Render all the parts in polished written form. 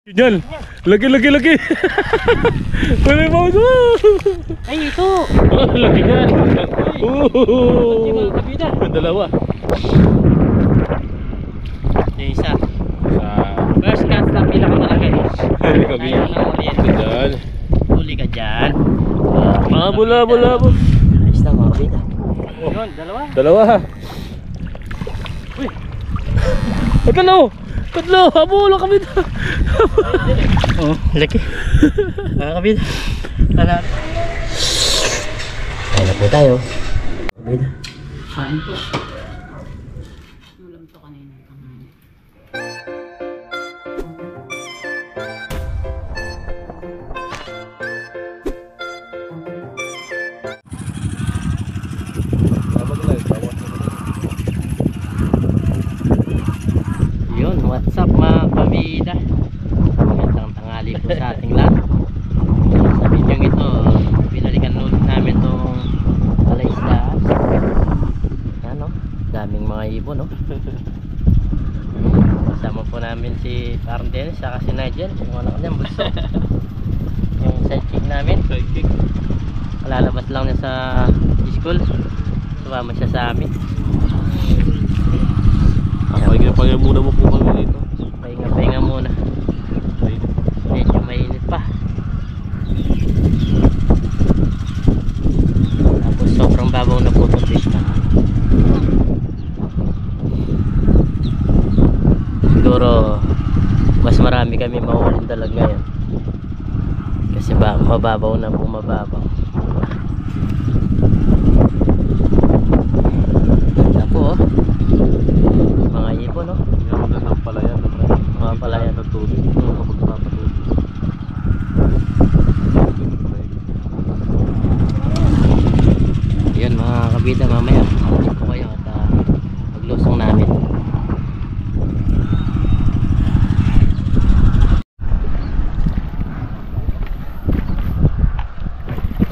Yan, lagi. Wala mo ito. Ay, ito. Lagi yan. Mga kabida. Dalawa. Yung isa. First cast na pinakamalaki. Ayaw ng oriente. Dal. Huli ka dyan. Bula. Ayos na mga kabida. Yun, Dalawa. Uy. Tatlo. Habula kami na. Oh, laki. Mga kabida. Alam. Kaya na po tayo. Kabida. Kain po. Ulam to kanina. Yun, what's up mga kabida? Magandang tanghali po sa ating lahat. Sa video ito, binalikan ulit namin itong palaisdaan. Yan o, daming mga ibon no? Kasama po namin si Parang Dennis, saka si Nigel, yung anak niya, bunso. Yung sidekick namin. Lalabas lang niya sa school. Sumama siya sa amin. Pahinga muna mo po kami dito. Pahinga muna. Medyo mainit pa. Tapos sobrang babaw na po itong pista. Siguro mas marami kami mahuling dalag ngayon. Kasi mababaw na po, mababaw. Ganda po oh. Mga ibon no? Mga palayan. Mga palayan ng tubig. Yan mga kabida, mamaya ulit po kayo at maglusong namin.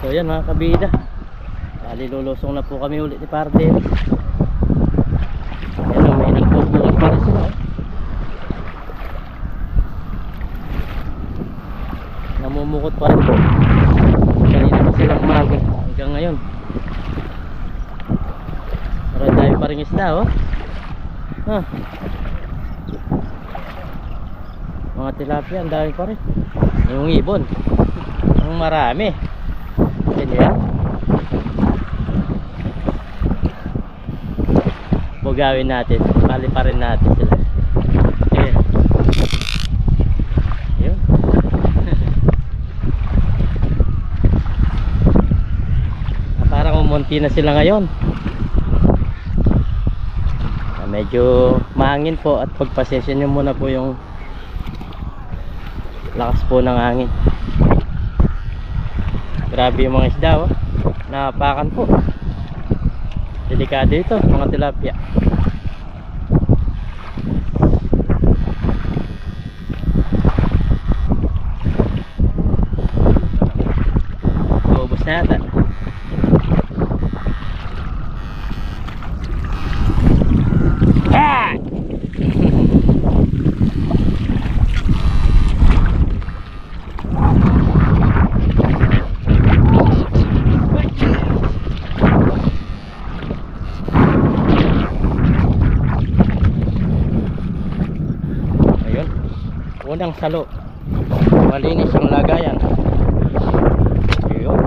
So yan mga kabida, lulusong na po kami ulit ni Parden. Yan, may nagbubuhat pa rin sila. Namumukot pa rin po. Kanina pa silang umaga hanggang ngayon. Meron tayo pa rin isda oh. Mga tilapia, ang dami pa rin. Yung ibon, ang marami. Yan. Bugawin natin, pali pa rin natin sila. Ayan. Yun. Parang umunti na sila ngayon. Medyo mahangin po at pagpasensya nyo muna po yung lakas po ng hangin. Grabe yung mga isda oh. Napakan po. Delikado ito mga tilapia. Ubus na yata. Ah! Unang salo, malinis ang lagayan. Ayun.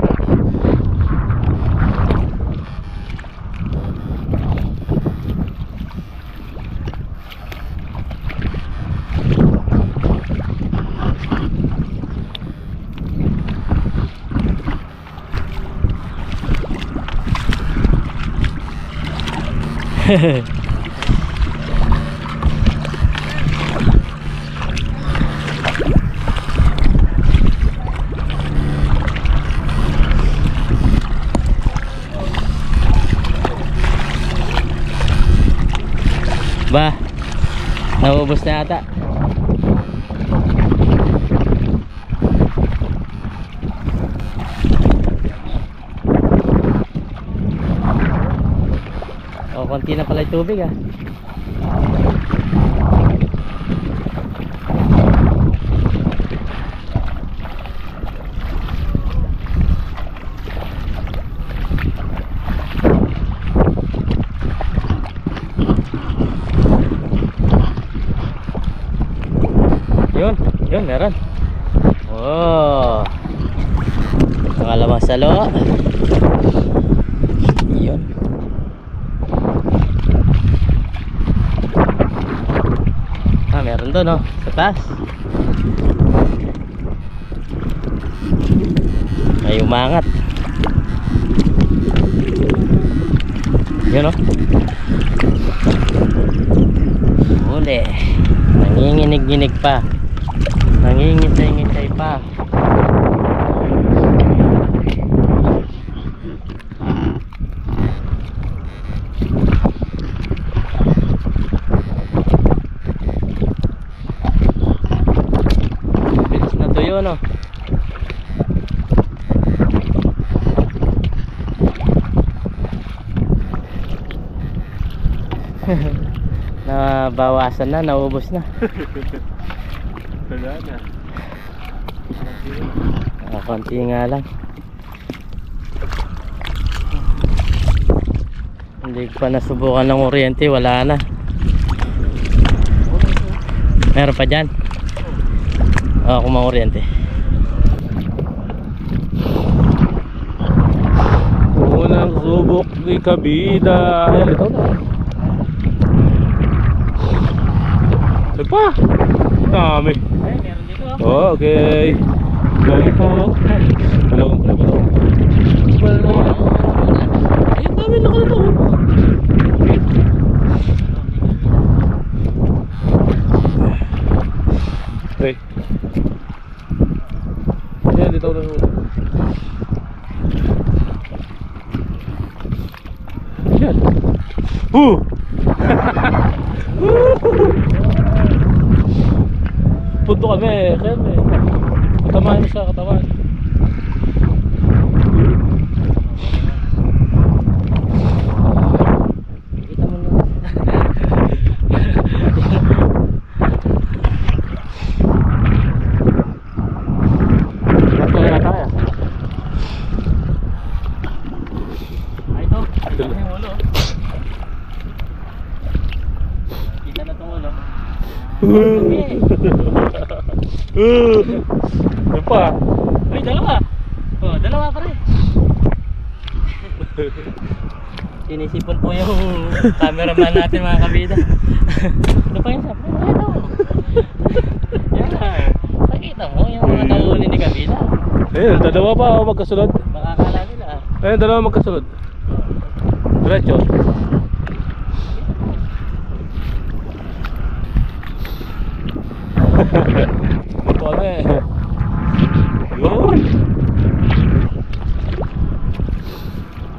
Hehehe. Ba, naubos na ata. O, konti na pala yung tubig ah. Yun, meron. Oh. Pangalawang salo. Yun. Meron doon, no? Sa taas. May umangat. Yun, no? Huli. Nanginginig-ginig pa. Nangingitay-ngitay pa. Bilis na tuyo, no? Nabawasan na, naubos na. Wala na. Konti nga lang. Hindi ko pa nasubukan ng kuryente, wala na. Meron pa dyan? Oo, kung makuryente. Unang subok ni Kabida. Ayan, ito na. Saan pa? Dami. Ay, meron dito. Oh, okay. Dami po. Dalawang pala. Ay, dami na ka na to. Okay. Ayan, dito na huli. Ayan. Punto kami, kaya may katamahan mo sa katawan. Kita mo na. Ito na tayo. Ay, ito. Ito na yung ulo. Kita na itong ulo. Yan pa. Uy, dalawa. Oh, dalawa pa rin. Sinisipon po yung cameraman natin, mga kabida. Ano pa yun? Ito. Yan. Nakita mo yung mga nahuli ni kabida. Ayun, dalawa pa ako magkasunod. Baka akala nila. Ayun, dalawa magkasunod. Diretso. Ito kami. Yun.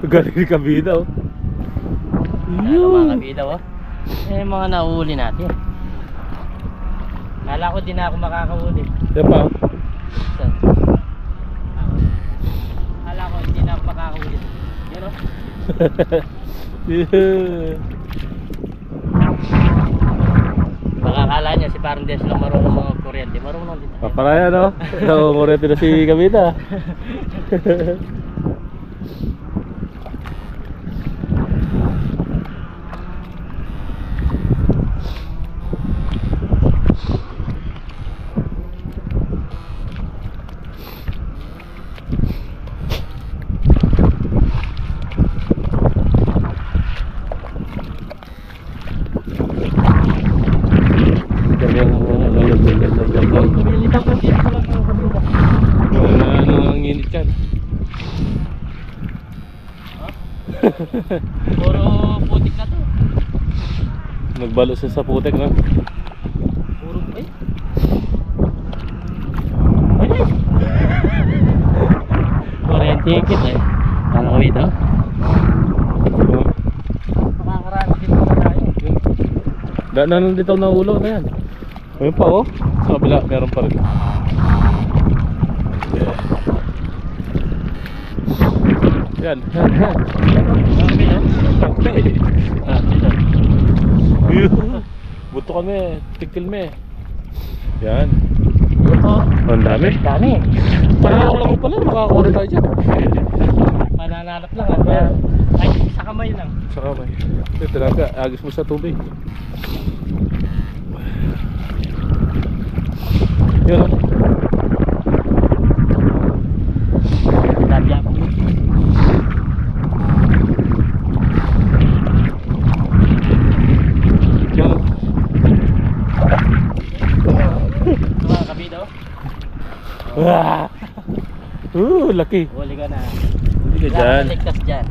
Galing ni Kabida, oh. Ano mga kabida, oh? Eh, mga nahuli natin. Kala ko di na ako makakahuli. Yan pa. Saan? Kala ko hindi na ako makakahuli. Yan, oh. Yeah. Baka akala niya si parang Des lang marunong mga kuryente. Marunong din. Paparaya, no? Nakumurete na si Kabida. Kumilitang ko dito lang mga kabida. Ano ang init yan? Puro putik na to. Nagbalo siya sa putek, no? Puro eh. Ay! Kuryente higit eh. Ano ko ito? Makakarami din pa tayo. Daanan dito na ulo na yan. Ayun pa, oh. Sa kabila, meron pa rin. Yan. Buto kami, tikil me. Yan. Ito. Ang dami. Dami. Parang ako lang pala, makakakuha tayo dyan. Pananalap lang ah. Ay, sa kamay lang. Sa kamay. Ito talaga, agis mo sa tubig. Yun. Tilapia po. Yun. Mga kabida oh. Ah! Laki. Huli ka na. Hindi ka dyan. Ligtas dyan.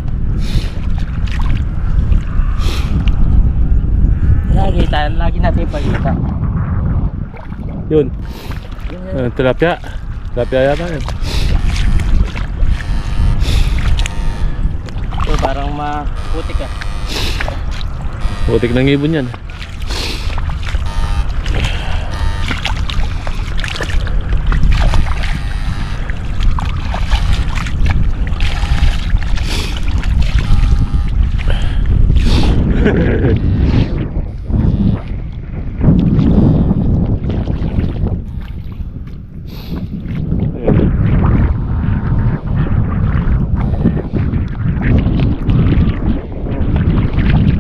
Lagi natin pagkita. Yun. Yun. Tilapia. Tilapia yata yun. Ito parang maputik ah. Putik ng ibon yan.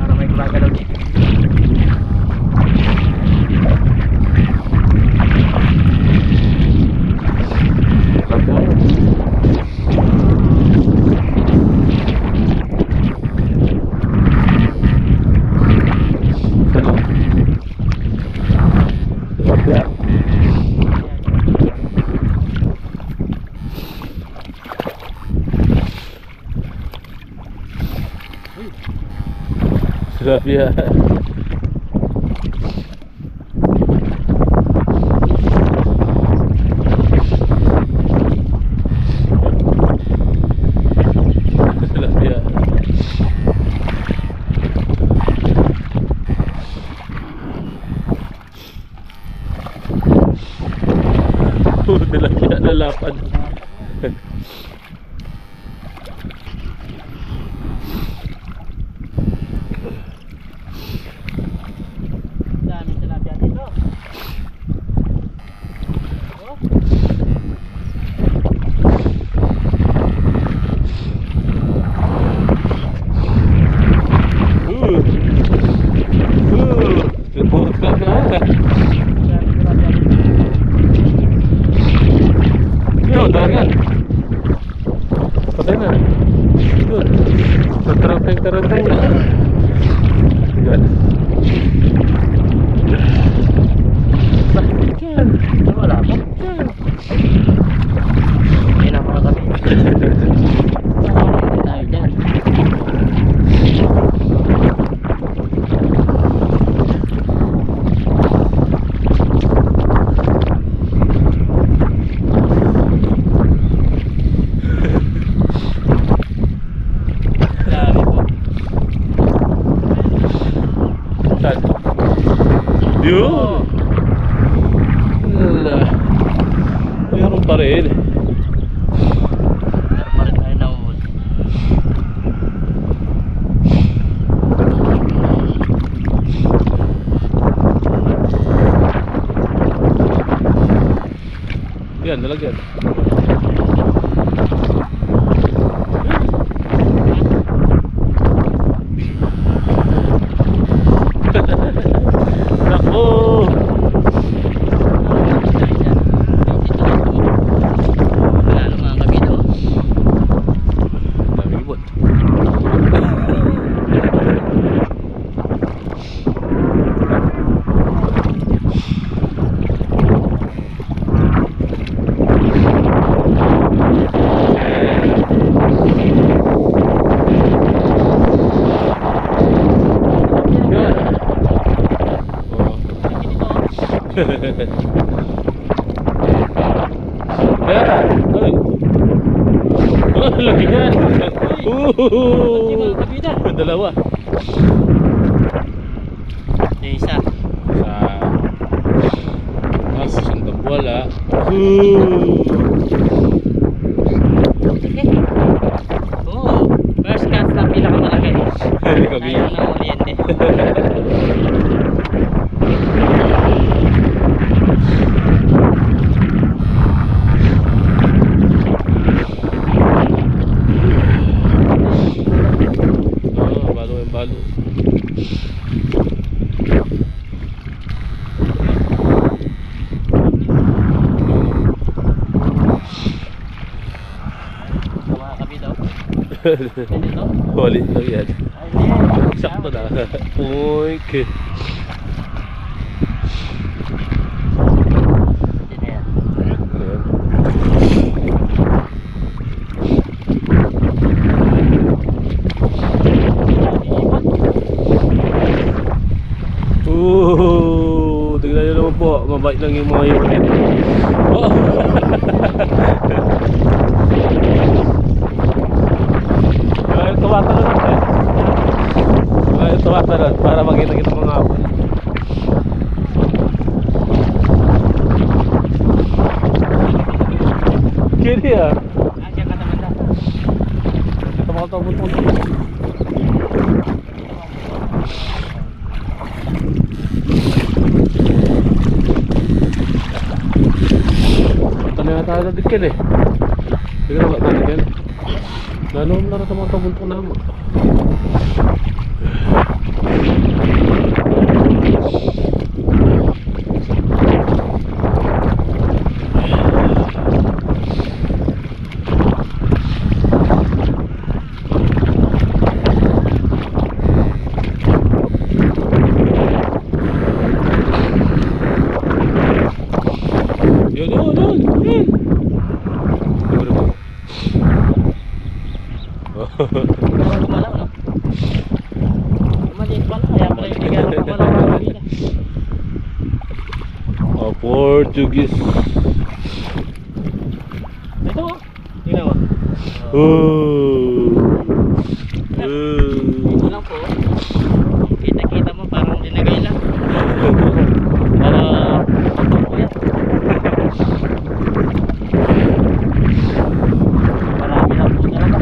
Para may gumagalaw din. Tilapia. Tilapia. Tilapia. Tilapia lalapad. Dami tilapia dito. Oh. Yun, dagat. Patay na. Yun. Tarantang na. Yan. Yan. Wala pa. Yan. Yan ang mga kami. Tayo dyan. Dami po. Saan? Yun. Wala. Mayroon pa rin. Meron pa rin tayo na umul. Yan, nalagyan. Nako! Lalo mga kabito. Daming ibon. Yan. Pera! Ay! Oh, laki yan! Yung mga kabida. Dalawa. Yung isa. Sa... Tapos yung wala. Oo. First cast na pinakamalaki. Hindi kami. Ayaw ng oriente. Oo, balo yung balo. Ganito? Wali lang yan. Ay, hindi. Sakto na. Poink. Hindi na yan. Ayan. Tignan nyo naman po, mabait lang yung mga unit. Oh. Tumatalon natin. Tumatalon para makita kita mga hapon. Kini ah. Andiyan ka naman lang. Ito mga tabot-tabot. Tanay na tayo na dikin eh. Sige na ba tayo dikin? Lalo na rin sa mga tabuntok na naman. Maliit pala, kaya pala yung bigyan ng pamala. Portuguese. Ito mo. Tingnan mo. Dito lang po. Kita-kita mo parang linagay lang. Para patong po yan. Marami lang po talaga.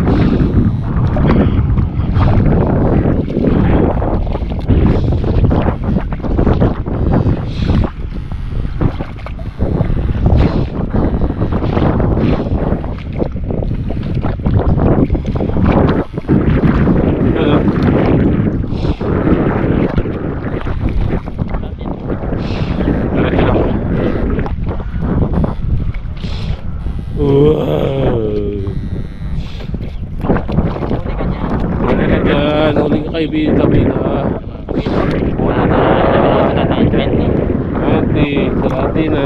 Huling ka kaibigan na. Wala na 20. 20, kalahati na.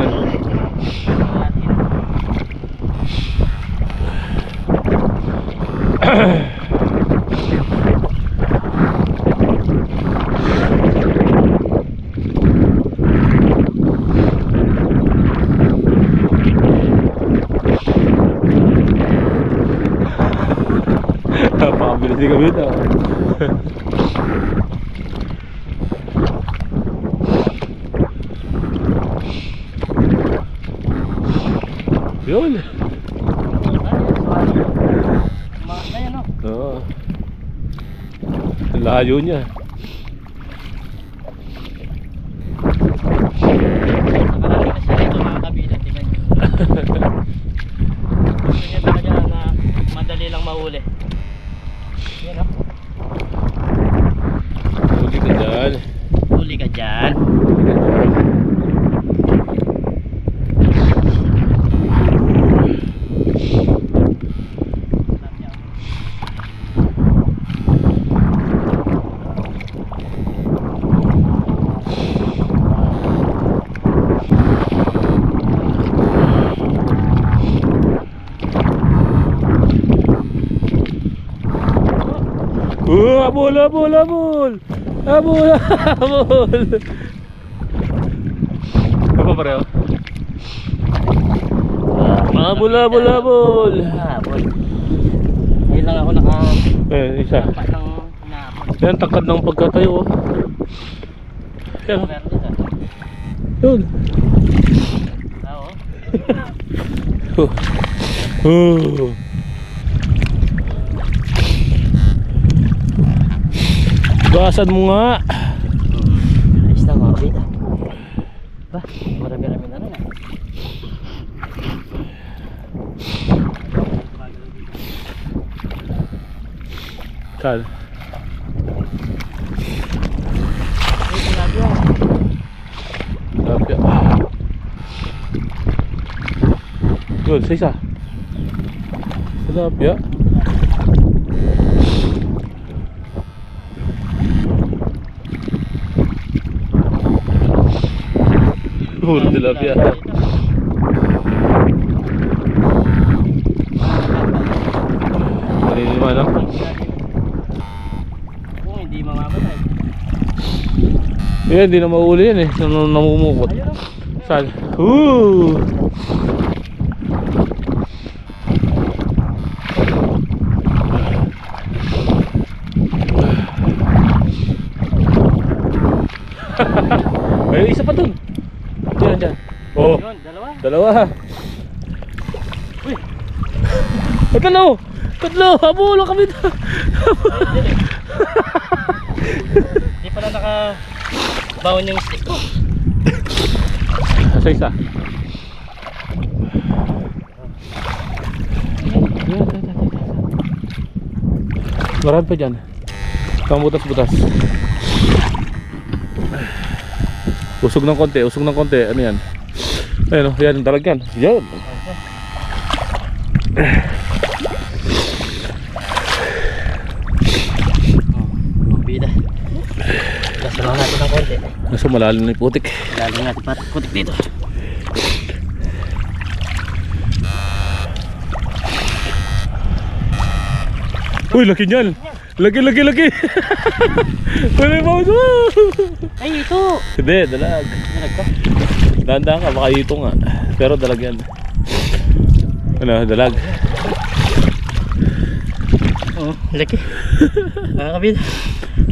Napakabilis din kami ito. Yun. Oo. Layo niya. Nakarami na siya dito mga kabila. Tingnan nyo. Gusto niya talaga na madali lang mahuli. Yan o. Huli ka dyan. Huli ka dyan. Abol, abol, abol. Abol, abol. Apa pareho? Abol, abol, abol. Habol. Ngayon lang ako naka... Isa. Dapat ng nahabol. Yan, takad ng pagkatayo. Oh. Yan. Meron dito. Yun. Oo. Basan mo nga. Ayos na mga kabila. Ba, marami-rami na naman. Saan? Ay, tilapia. Tilapia. Yun, sa isa. Tilapia. Puro tilapia. Kanina naman, no? Kung hindi mamamatay. Hindi na mauuli yan eh. Namumukot. Ayun o. Saan? Woo! May isa pa dun. Diyan, diyan. Oh, Yun, dalawa. dalawa. Uy! Tatlo! Tatlo! Habulong kami doon! Hindi pala naka-bound yung stick ko. Asa isa? Marami pa dyan. Butas-butas. Usog ng konti, usog ng konti. Ano yan? Ayun o, yan, dalag yan. Yan. Bida. Lasalaw natin ng konti. Nasa malalim na yung putik. Lalim natin pa putik dito. Uy, laki niyan. Laki. Wala yung mouse. Ay, ito! Hindi, dalag. Dalag ka? Dahan-dahan ka, baka ito nga. Pero dalag yan. Ano, dalag. Oo, laki. Mga kabida,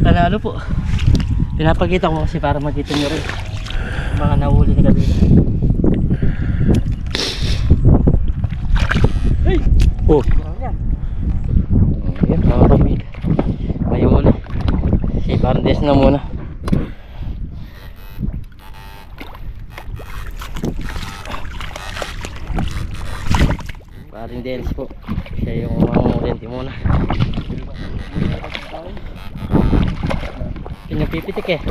panalo po. Pinapakita ko kasi para makita nyo rin yung mga nahuli ni kabida. Hey! Oh, Ayan, mga kabida. May huli. Si Pardes na muna. Paring Dennis po. Siya yung mamulenti muna. Pinapipitik eh.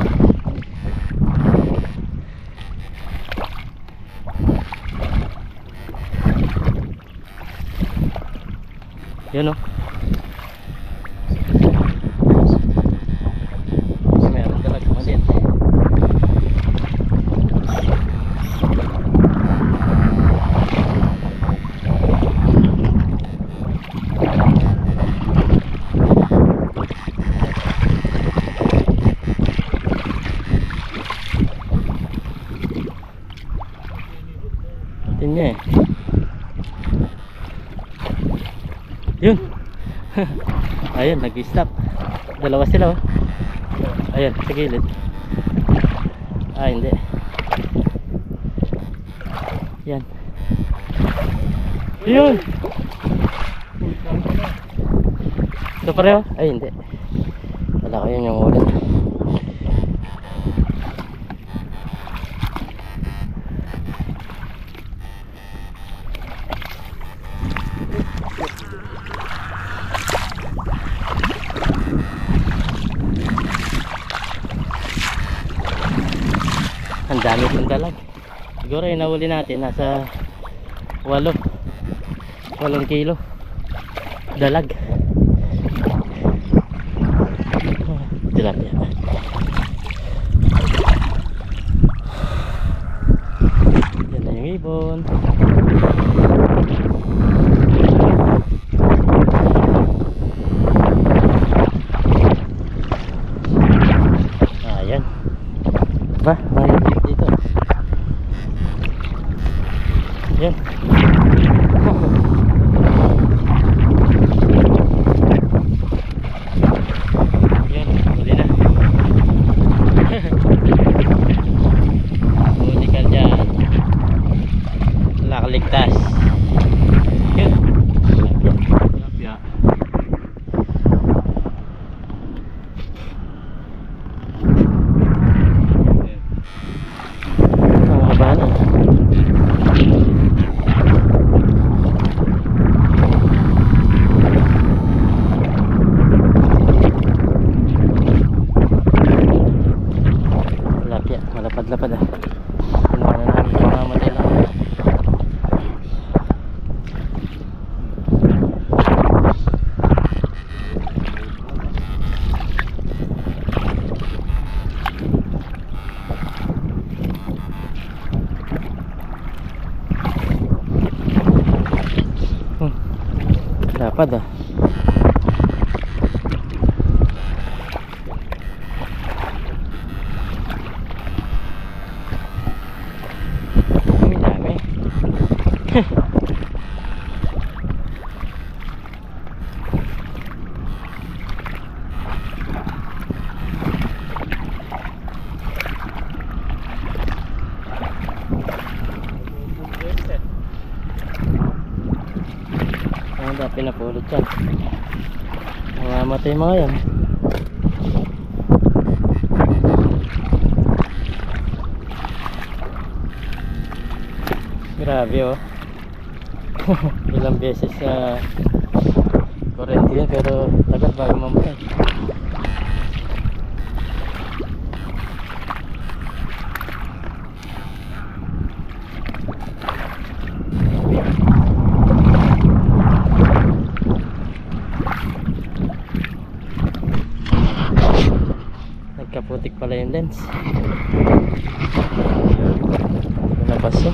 Yun o. Meron talaga maliit. Atin niya eh. Yun. Ayun, nag-stop. Dalawa sila oh. Ayun, sa gilid. Ah, hindi. Yan. Yun. Ito pareho? Ay, hindi. Wala ko yun yung ulit. Ang dami pang dalag. Siguro yung nahuli natin nasa 8 kilo dalag. Tilapia. Yan na yung ibon. Ayan. Ba, mahirap dito. Yan. Yan, huli na. Huli ka dyan. Nakaligtas. Yan. Tilapia. Malapad-lapad ah. Kinuha na namin, mamamatay lang. Lapad ah. Ang dami. Ang dami pinapulot yan. Mamamatay mga yan. Grabe oh. Ilang beses sa kurente yan pero tagal bago mamatay. Nagkaputik pala yung lens. Nalabas yun.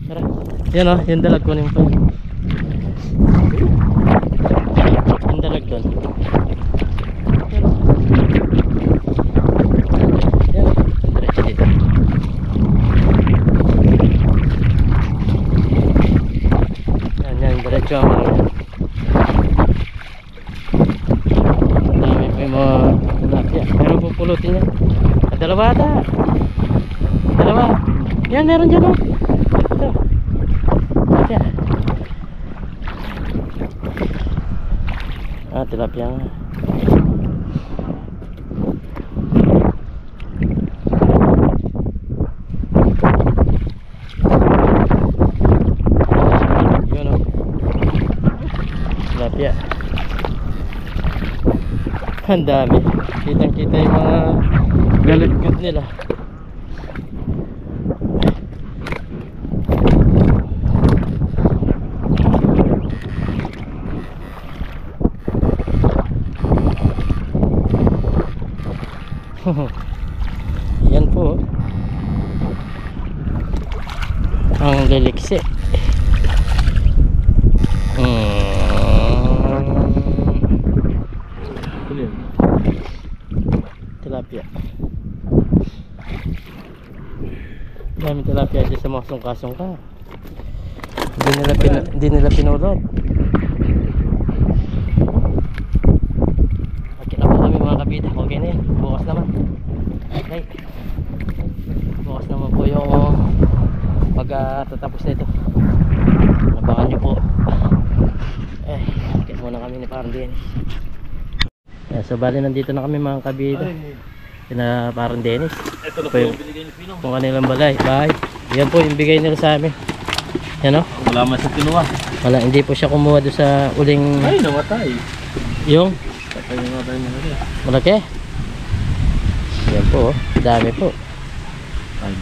Tara. Yan o, yung dalag kunin pa yun. Yung dalag doon. Yan o, diretso dito. Yan, diretso ang mga yan. Dami pa yung mga tilapia. Pero pupulutin yan. Dalawa ata. Dalawa. Yan, meron dyan o. Ito. Tilapia. Tilapia nga. Yun o. Tilapia. Ang dami. Kitang kita yung mga galit-gut nila. Yan po ang liliksi. Tilapia. Dami tilapia dyan sa mga sungka-sungka. Hindi nila pinulot. Okay na po kami mga kabida. Okay na yan. Bukas naman. Okay. Bukas naman po yung pagtatapos nito. Abangan nyo po. Okay muna kami ni Parang Dennis. So bali nandito na kami mga kabida. Kina Parang Dennis. Ito po yung kung kanilang bahay. Yan po yung bigay nila sa amin. Yan o. Wala man sa kinuha. Wala, hindi po siya kumuha doon sa uling. Ay, namatay. Yung Patay na natin na rin. malaki. Yan po, dami po. Ay,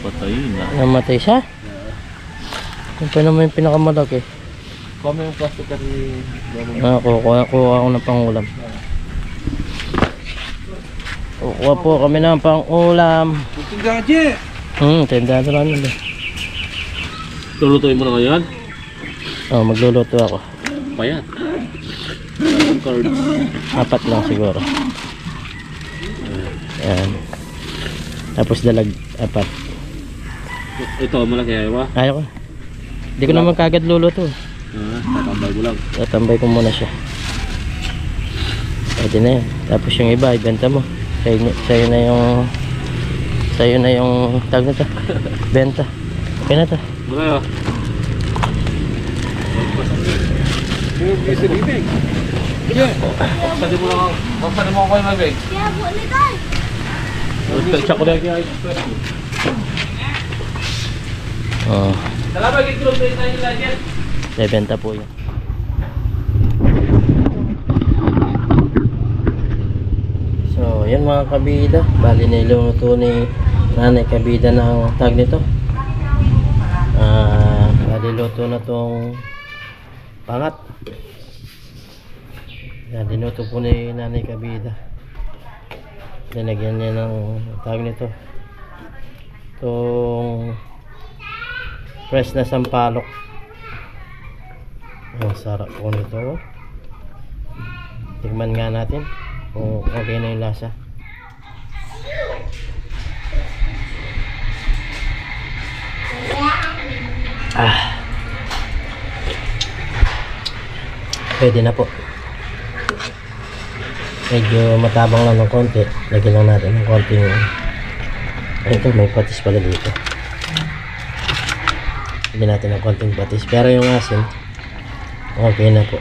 patay na. Namatay siya. Yung pa naman yung pinakamalaki. Kami yung plastic kasi Kukuha ako ng pangulam. Kukuha po kami ng pangulam. Gaji! Tenda na lang yun. lulutuin mo na ngayon? Magluluto ako. Payat. Cards. 4 lang siguro. Ayan. Tapos dalag 4. Ito, malaki ayaw ba? Ayaw ko. Hindi ko naman kagad luluto. Tatambay mo lang. Tatambay ko muna siya. Pwede na yan. Tapos yung iba, ibenta mo. Sa'yo na yung tag na to. Benta. Okay na to. Muna yun. Pagpali mo lang. Pagpali mo ako yung mag-bake. Kaya po nito. Siya ko na yung Dalawa, kikilog tayo tayo lagyan. Benta po yan. So, yan mga kabida. Bali niluluto ni Nanay Kabida ng tag nito. Bali luto na tong pangat. Yan, dinuto po ni Nanay Kabida. Dinagyan niya ng tag nito. Itong fresh na sampalok. Ang sarap po nito. Tigman nga natin kung okay na yung lasa. Pwede na po. Medyo matabang lang ng konti. Lagyan lang natin ng konting. Ito, may patis pala dito. Lagyan natin ng konting patis. Pero yung asin, okay na po.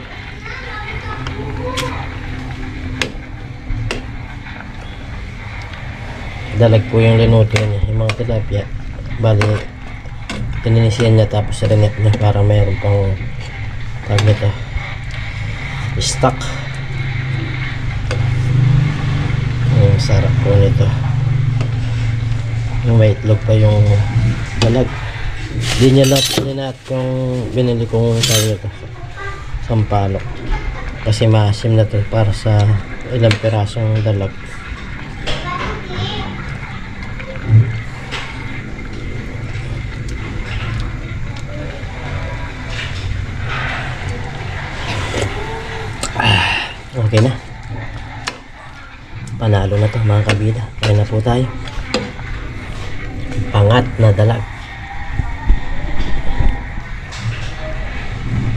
Dalag po yung linuto niya. Yung mga tilapia. Bali, tininisiyan niya tapos rinet niya para mayroon pang tag nito. Stock. Ang sarap po nito. Yung may itlog pa yung dalag. Di niya lahat linat kung binili kong tawag nito sampalok. Kasi maasim na to para sa ilang pirasong dalag. Okay na. Panalo na to mga kabida. Kaya na po tayo. Pangat na dalag.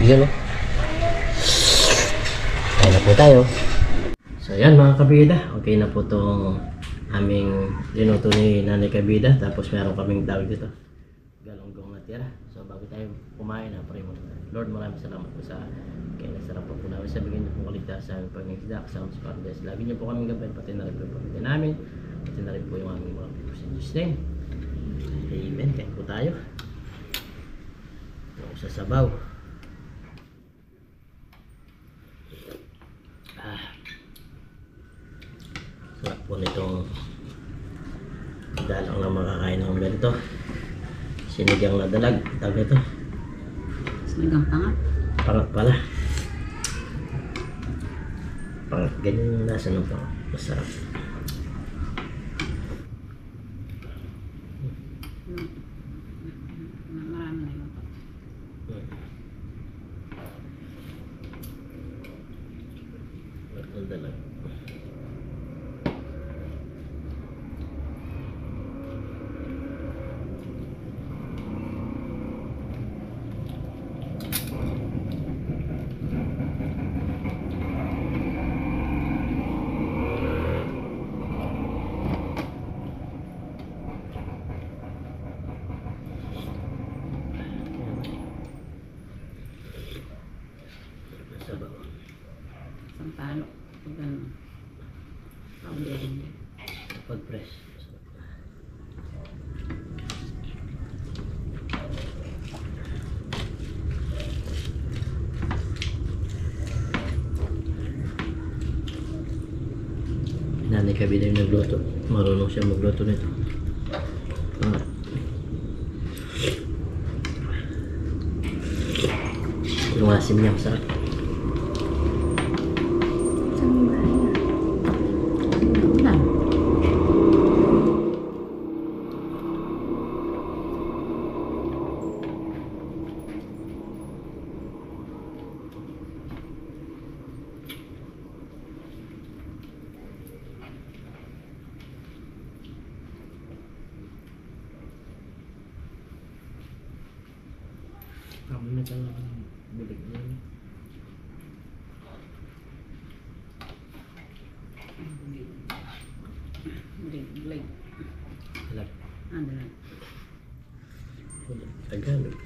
Yun o. Kaya na po tayo. So yan mga kabida. Okay na po itong aming linuto ni Nanay Kabida. Tapos meron kaming tawag dito. Galonggong na tira. So bago tayo kumain na pray mo. Lord, maraming salamat po sa kaya nasarap po namin sa bigyan niyo pong kaligtasan sa pag-isda kasama sa Paradise. Lagi niyo po kaming gabayan, pati na rin po yung namin, pati na rin po yung aming mga people in Jesus name. Amen. Kaya po tayo. Ito sa sabaw. Sarap po nitong dalang na makakain ng ganito. Sinigang na dalag. Tawag nito. Sinigang pangat. Pangat pala. Pangat. Ganyan yung nasa ng pangat. Masarap. Marami na yun. Ang dalag. Sampalok. Pag ano. Powder. Pag press. Nanay Kabida yung nagluto. Marunong siya magluto nito. Yung asim niya masarap. Kamu na ka lang bilig niya. Blig. Alag. Ano lang. Tagalog.